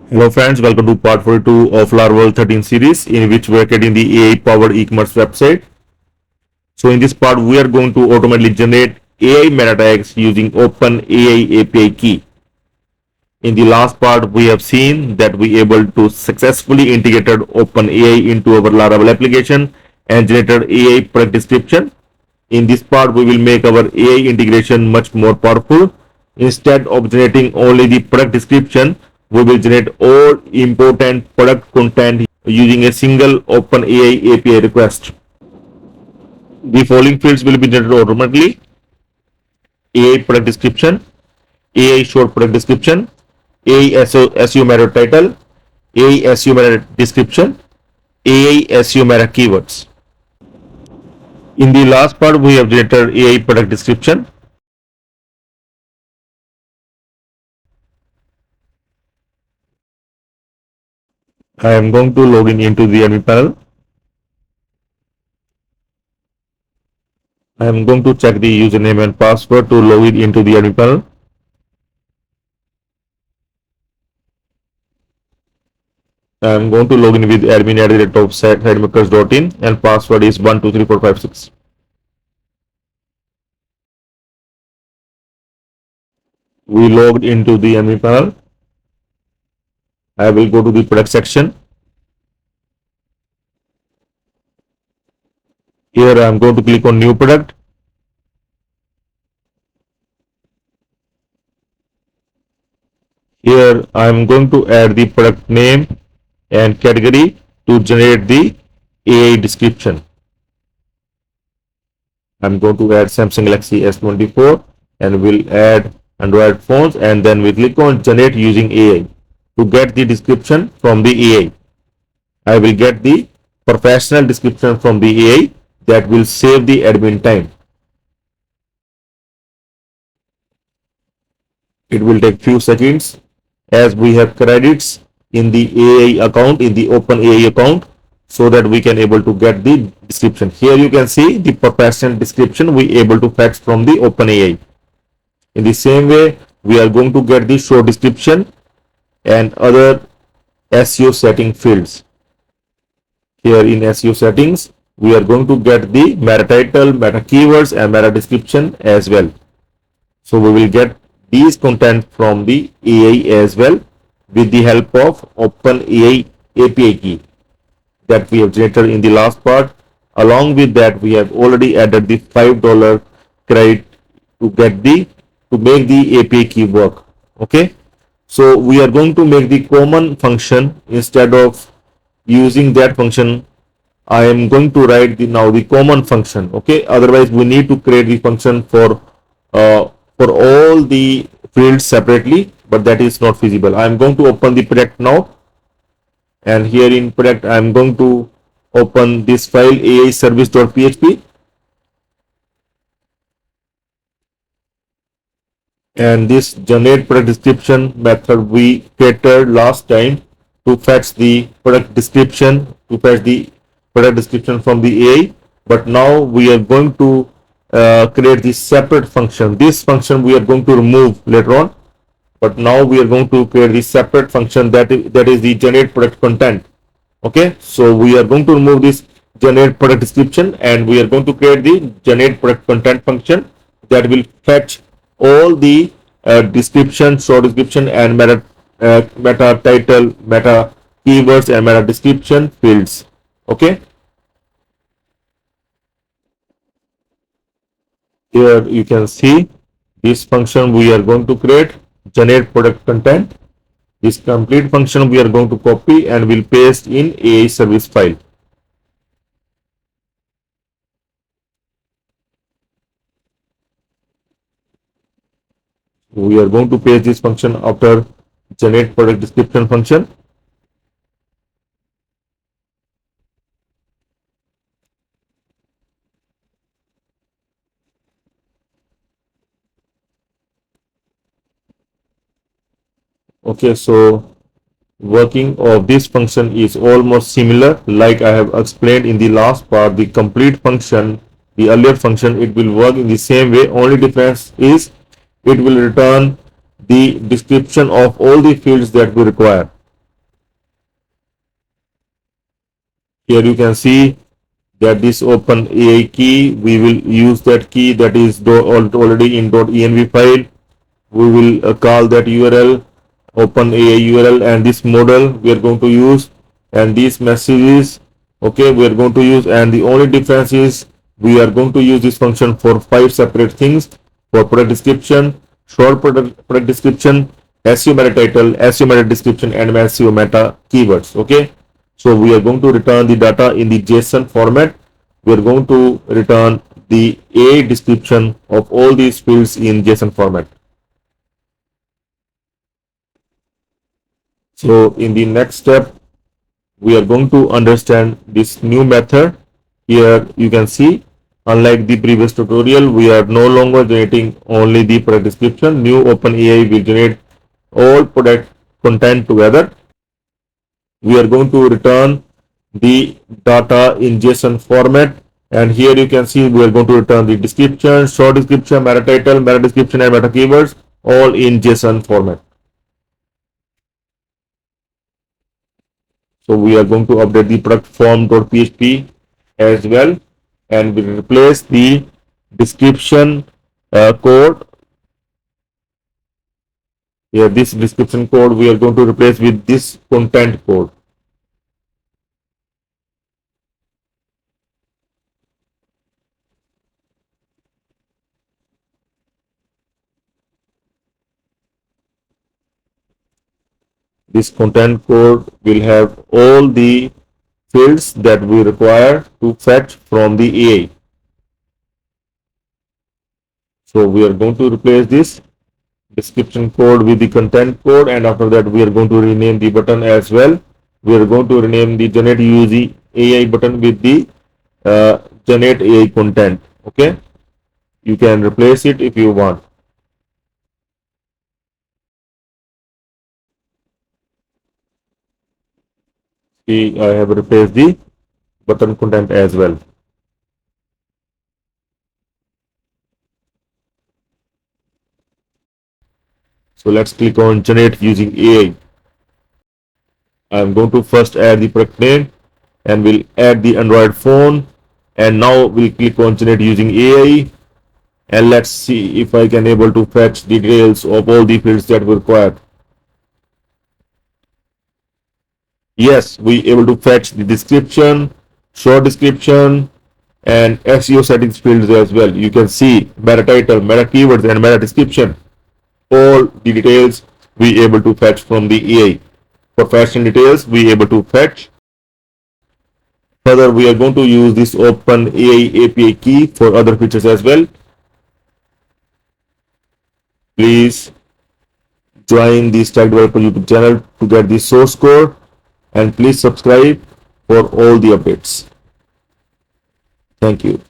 Hello friends, welcome to part 42 of Laravel 13 series in which we are creating the AI powered e-commerce website. So in this part we are going to automatically generate AI meta tags using OpenAI API key. In the last part we have seen that we able to successfully integrated OpenAI into our Laravel application and generated AI product description. In this part we will make our AI integration much more powerful. Instead of generating only the product description, we will generate all important product content using a single OpenAI API request. The following fields will be generated automatically: AI product description, AI short product description, AI SEO Meta Title, AI SEO Meta Description, AI SEO Meta Keywords. In the last part, we have generated AI product description. I am going to log in into the admin panel. I am going to check the username and password to log in into the admin panel. I am going to log in with admin at the rate of sitemakers.in and password is 123456. We logged into the admin panel. I will go to the product section. Here I am going to click on new product. Here I am going to add the product name and category to generate the AI description. I am going to add Samsung Galaxy S24 and will add Android phones, and then we click on generate using AI to get the description from the AI. I will get the professional description from the AI that will save the admin time. It will take few seconds as we have credits in the AI account, in the OpenAI account, so that we can able to get the description. Here you can see the professional description we able to fetch from the OpenAI. In the same way, we are going to get the short description and other SEO setting fields. Here in SEO settings, we are going to get the meta title, meta keywords and meta description as well. So we will get these content from the AI as well with the help of OpenAI API key that we have generated in the last part. Along with that, we have already added the $5 credit to make the API key work. Okay, so we are going to make the common function. Instead of using that function, I am going to write the common function. Okay, otherwise we need to create the function for all the fields separately, but that is not feasible. I am going to open the project now, and here in project I am going to open this file AIService.php, and this generate product description method we created last time to fetch the product description from the AI. But now we are going to create this separate function. This function we are going to remove later on, but now we are going to create this separate function that is the generate product content. Okay, so we are going to remove this generate product description and we are going to create the generate product content function that will fetch all the description, short description and meta title, meta keywords and meta description fields. Okay, here you can see this function we are going to create, generate product content. This complete function we are going to copy and will paste in AI service file. We are going to paste this function after generate product description function. Okay, so working of this function is almost similar like I have explained in the last part. The complete function, the earlier function, it will work in the same way. Only difference is it will return the description of all the fields that we require. Here you can see that this OpenAI key, we will use that key that is already in .env file. We will call that URL OpenAI URL, and this model we are going to use, and these messages, okay, we are going to use. And the only difference is we are going to use this function for 5 separate things: for product description, short product description, SEO meta title, SEO meta description, and SEO meta keywords. Okay, so we are going to return the data in the JSON format. We are going to return the AI description of all these fields in JSON format. So in the next step, we are going to understand this new method. Here you can see, unlike the previous tutorial, we are no longer generating only the product description. New OpenAI will generate all product content together. We are going to return the data in JSON format, and here you can see we are going to return the description, short description, meta title, meta description, and meta keywords all in JSON format. So we are going to update the product form.php as well, and we replace the description code. Here, this description code we are going to replace with this content code. This content code will have all the fields that we require to fetch from the AI. So we are going to replace this description code with the content code, and after that we are going to rename the button as well. We are going to rename the generate UG AI button with the generate AI content. Okay, you can replace it if you want. See, I have replaced the button content as well. So let's click on generate using AI. I'm going to first add the product name, and we'll add the Android phone, and now we'll click on generate using AI, and let's see if I can able to fetch the details of all the fields that we require. Yes, we able to fetch the description, short description, and SEO settings fields as well. You can see meta title, meta keywords, and meta description. All the details we able to fetch from the AI. For fetching details, we able to fetch. Further, we are going to use this OpenAI API key for other features as well. Please join the StackDevelopers YouTube channel to get the source code, and please subscribe for all the updates. Thank you.